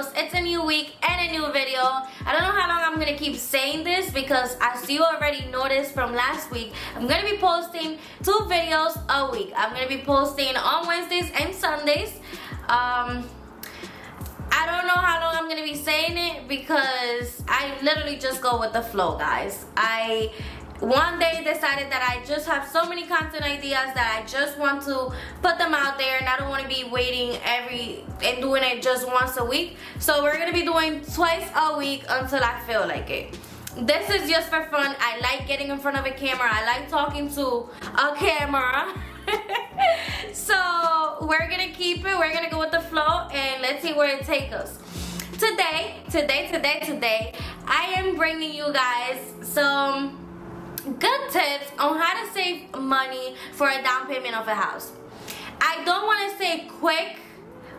girls, it's a new week and a new video. I don't know how long I'm gonna keep saying this because as you already noticed from last week, I'm gonna be posting 2 videos a week. I'm gonna be posting on Wednesdays and Sundays. I don't know how long I'm gonna be saying it because I literally just go with the flow, guys. I one day decided that I just have so many content ideas that I just want to put them out there, and I don't want to be waiting and doing it just once a week. So we're gonna be doing twice a week until I feel like it. This is just for fun. I like getting in front of a camera. I like talking to a camera. So we're gonna keep it. We're gonna go with the flow and let's see where it takes us. Today, I am bringing you guys some good tips on how to save money for a down payment of a house. I don't want to say quick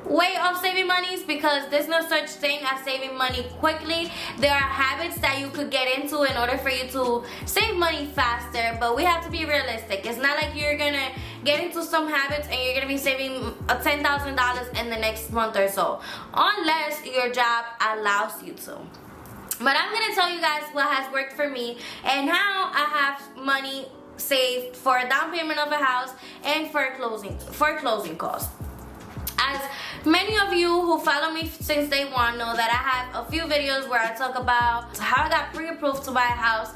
way of saving money because there's no such thing as saving money quickly. There are habits that you could get into in order for you to save money faster, but we have to be realistic. It's not like you're gonna get into some habits and you're gonna be saving $10,000 in the next month or so, unless your job allows you to. But I'm gonna tell you guys what has worked for me and how I have money saved for a down payment of a house and for closing costs. As many of you who follow me since day one know that I have a few videos where I talk about how I got pre-approved to buy a house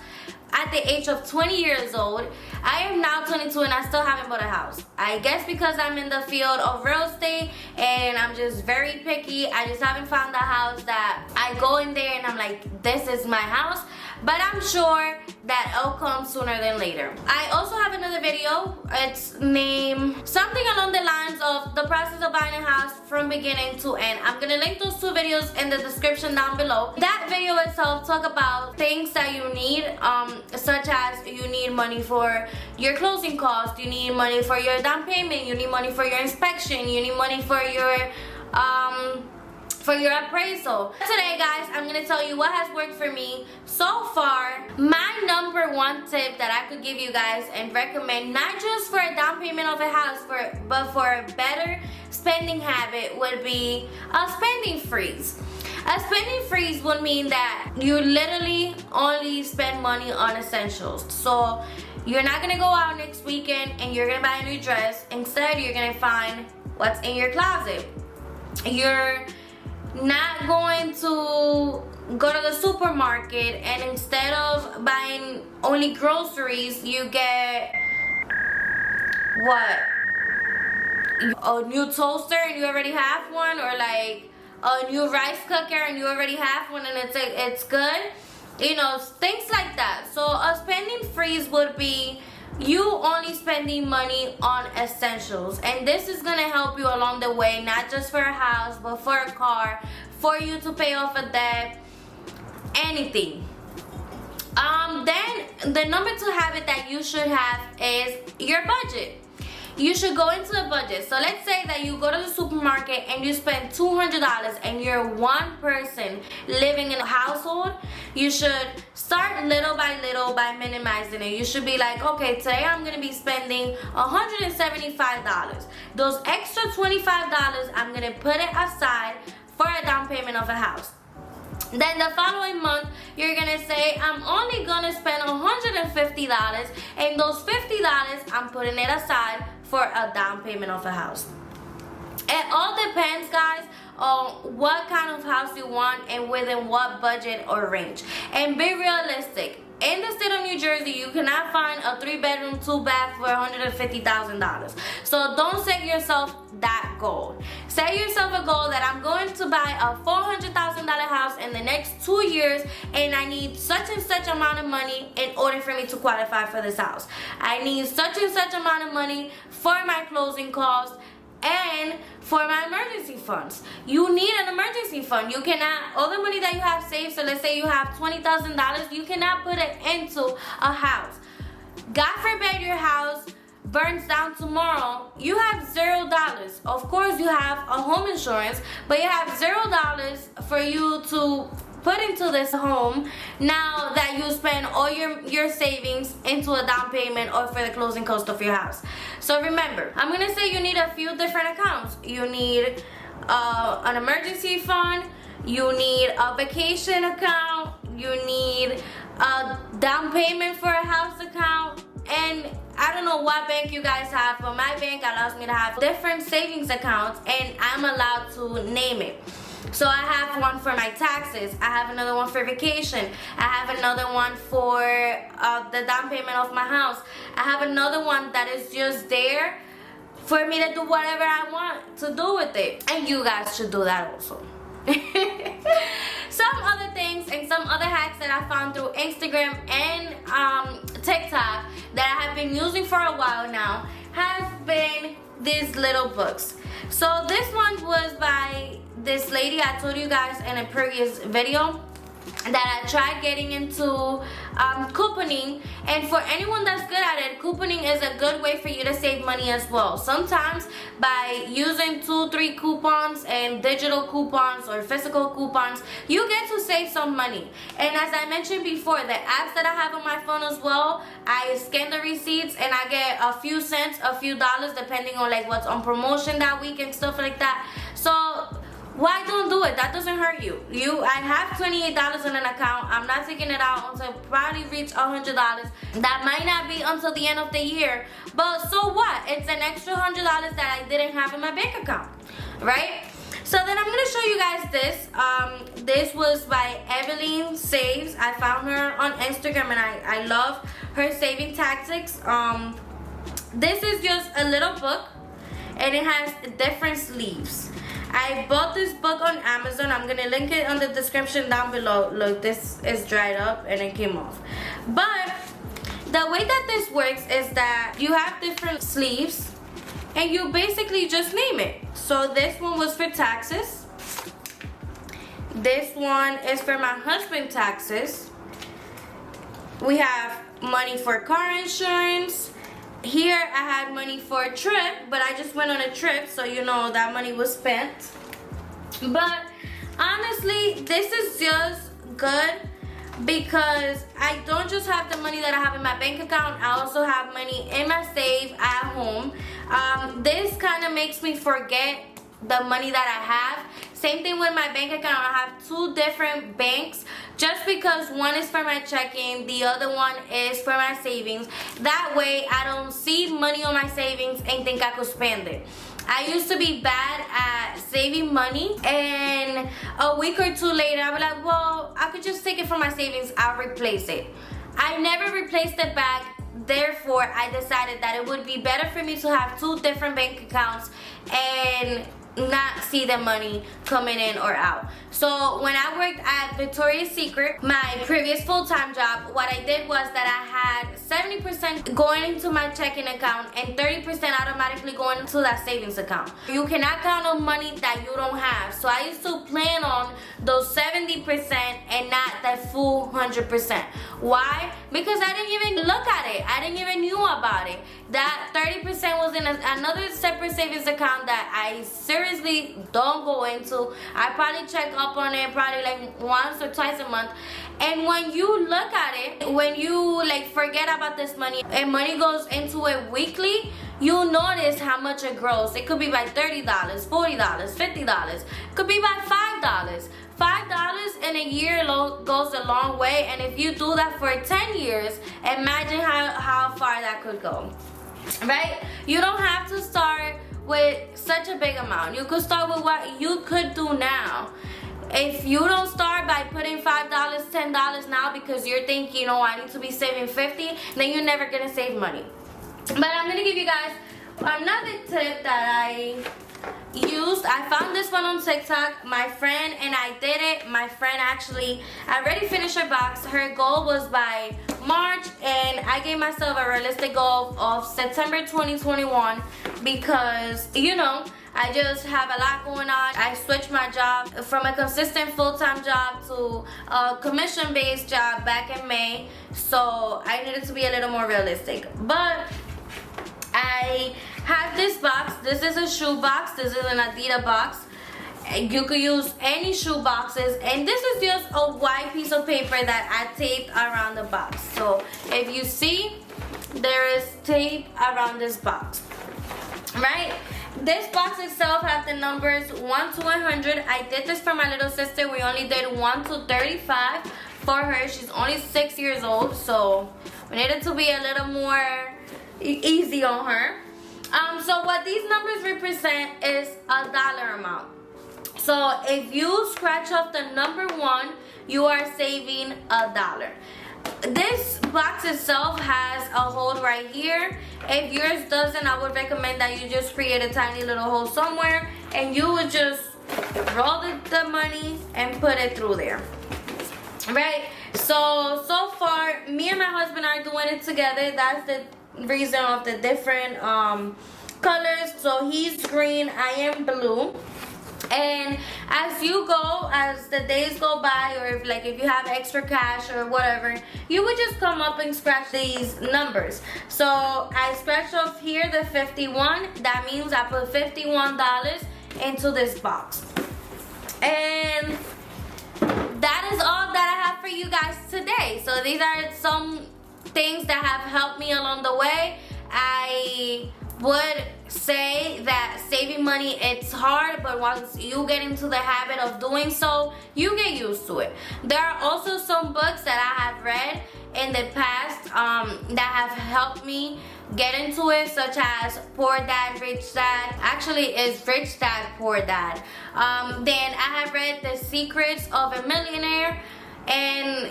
at the age of 20 years old. I am now 22 and I still haven't bought a house. I guess because I'm in the field of real estate and I'm just very picky. I just haven't found a house that I go in there and I'm like, this is my house. But I'm sure that it'll come sooner than later. I also have another video. It's named something along the lines of the process of buying a house from beginning to end. I'm gonna link those 2 videos in the description down below. That video itself talk about things that you need, such as you need money for your closing costs, you need money for your down payment, you need money for your inspection, you need money for your appraisal. Today, guys, I'm gonna tell you what has worked for me so far. My #1 tip that I could give you guys and recommend, not just for a down payment of a house, but for a better spending habit, would be a spending freeze. A spending freeze would mean that you literally only spend money on essentials. So you're not gonna go out next weekend and you're gonna buy a new dress. Instead, you're gonna find what's in your closet. You're not going to go to the supermarket and instead of buying only groceries, you get what? A new toaster and you already have one, or like a new rice cooker and you already have one and it's good. You know, things like that. So a spending freeze would be you only spending money on essentials, and this is gonna help you along the way, not just for a house but for a car, for you to pay off a debt, anything. Then the #2 habit that you should have is your budget. You should go into a budget. So let's say that you go to the supermarket and you spend $200 and you're one person living in a household. You should start little by little by minimizing it. You should be like, okay, today I'm gonna be spending $175. Those extra $25, I'm gonna put it aside for a down payment of a house. Then the following month, you're gonna say, I'm only gonna spend $150, and those $50, I'm putting it aside for a down payment of a house. It all depends, guys, on what kind of house you want and within what budget or range. And be realistic. In the state of New Jersey, you cannot find a 3-bedroom, 2-bath for $150,000. So don't set yourself that goal. Set yourself a goal that I'm going to buy a $400,000 house in the next 2 years, and I need such and such amount of money in order for me to qualify for this house. I need such and such amount of money for my closing costs and for my emergency funds. You need an emergency fund. You cannot, all the money that you have saved, so let's say you have $20,000, you cannot put it into a house. God forbid your house burns down tomorrow, you have $0. Of course you have a home insurance, but you have $0 for you to put into this home now that you spend all your savings into a down payment or for the closing cost of your house. So remember, I'm gonna say you need a few different accounts. You need an emergency fund, you need a vacation account, you need a down payment for a house account, and I don't know what bank you guys have, but my bank allows me to have different savings accounts, and I'm allowed to name it. So I have one for my taxes, I have another one for vacation, I have another one for the down payment of my house, I have another one that is just there for me to do whatever I want to do with it. And you guys should do that also. Some other things and some other hacks that I found through Instagram and TikTok that I have been using for a while now have been these little books. So this one was by this lady I told you guys in a previous video that I tried getting into couponing, and for anyone that's good at it, couponing is a good way for you to save money as well. Sometimes by using 2-3 coupons and digital coupons or physical coupons, you get to save some money. And as I mentioned before, the apps that I have on my phone as well, I scan the receipts and I get a few cents, a few dollars, depending on like what's on promotion that week and stuff like that. So why don't do it? That doesn't hurt you. I have $28 in an account. I'm not taking it out until probably reach $100. That might not be until the end of the year, but so what? It's an extra $100 that I didn't have in my bank account, right? So then I'm gonna show you guys this. This was by Evelyn Saves. I found her on Instagram and I love her saving tactics. This is just a little book and it has different sleeves. I bought this book on Amazon. I'm gonna link it on the description down below. Look, this is dried up and it came off. But the way that this works is that you have different sleeves and you basically just name it. So this one was for taxes. This one is for my husband's taxes. We have money for car insurance. Here I had money for a trip, but I just went on a trip, so you know that money was spent. But honestly, this is just good because I don't just have the money that I have in my bank account, I also have money in my safe at home. This kind of makes me forget the money that I have. Same thing with my bank account. I have 2 different banks just because one is for my checking, the other one is for my savings. That way I don't see money on my savings and think I could spend it. I used to be bad at saving money, and a week or 2 later I'll be like, well, I could just take it from my savings, I'll replace it. I never replaced it back. Therefore, I decided that it would be better for me to have 2 different bank accounts and not see the money coming in or out. So when I worked at Victoria's Secret, my previous full-time job, what I did was that I had 70% going into my checking account and 30% automatically going into that savings account. You cannot count on money that you don't have. So I used to plan on those 70% and not that full 100%. Why? Because I didn't even look at it. I didn't even knew about it. That 30% was in another separate savings account that I seriously don't go into. I probably check up on it probably like once or twice a month. And when you look at it, when you like forget about this money and money goes into it weekly, you'll notice how much it grows. It could be by $30, $40, $50. It could be by $5. $5 in a year goes a long way, and if you do that for 10 years, imagine how far that could go, right? You don't have to start with such a big amount. You could start with what you could do now. If you don't start by putting $5, $10 now because you're thinking, oh, I need to be saving $50, then you're never gonna save money. But I'm gonna give you guys another tip that I used. I found this one on TikTok. My friend and I did it. My friend actually already finished her box. Her goal was by March, and I gave myself a realistic goal of September 2021 because, you know, I just have a lot going on. I switched my job from a consistent full-time job to a commission-based job back in May, so I needed to be a little more realistic. But I have this box. This is a shoe box. This is an Adidas box. You could use any shoe boxes, and this is just a white piece of paper that I taped around the box. So if you see, there is tape around this box, right? This box itself has the numbers 1 to 100. I did this for my little sister. We only did 1 to 35 for her. She's only 6 years old, so we needed to be a little more easy on her. So what these numbers represent is a dollar amount. So if you scratch off the number 1, you are saving $1. This box itself has a hole right here. If yours doesn't, I would recommend that you just create a tiny little hole somewhere and you would just roll the money and put it through there. Right? So far, me and my husband are doing it together. That's the reason of the different colors. So he's green, I am blue. And as you go, as the days go by, or if you have extra cash or whatever, you would just come up and scratch these numbers. So I scratched off here the 51. That means I put $51 into this box. And that is all that I have for you guys today. So these are some things that have helped me along the way. I would say that saving money, it's hard, but once you get into the habit of doing so, you get used to it. There are also some books that I have read in the past that have helped me get into it, such as Poor Dad, Rich Dad. Actually, it's Rich Dad, Poor Dad. Then I have read The Secrets of a Millionaire, and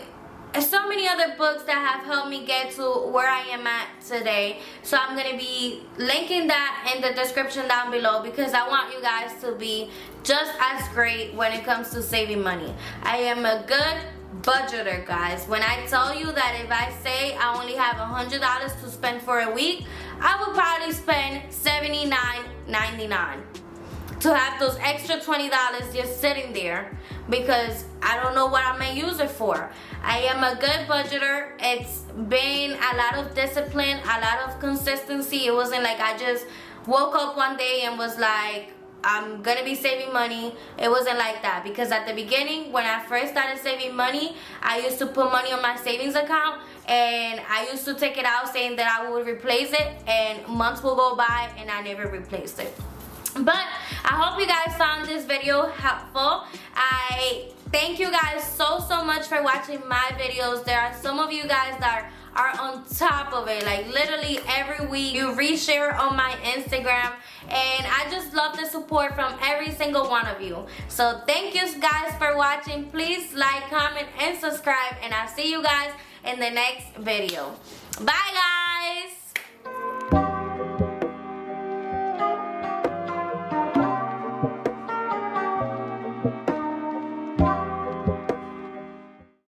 so many other books that have helped me get to where I am at today. So I'm going to be linking that in the description down below, because I want you guys to be just as great when it comes to saving money. I am a good budgeter, guys. When I tell you that if I say I only have $100 to spend for a week, I would probably spend $79.99 to have those extra $20 just sitting there, because I don't know what I may use it for. I am a good budgeter. It's been a lot of discipline, a lot of consistency. It wasn't like I just woke up one day and was like, I'm gonna be saving money. It wasn't like that, because at the beginning, when I first started saving money, I used to put money on my savings account and I used to take it out saying that I would replace it, and months will go by and I never replaced it. But I hope you guys found this video helpful. I thank you guys so much for watching my videos. There are some of you guys that are on top of it, like literally every week you reshare on my Instagram, and I just love the support from every single one of you. So thank you guys for watching. Please like, comment, and subscribe, and I'll see you guys in the next video. Bye guys.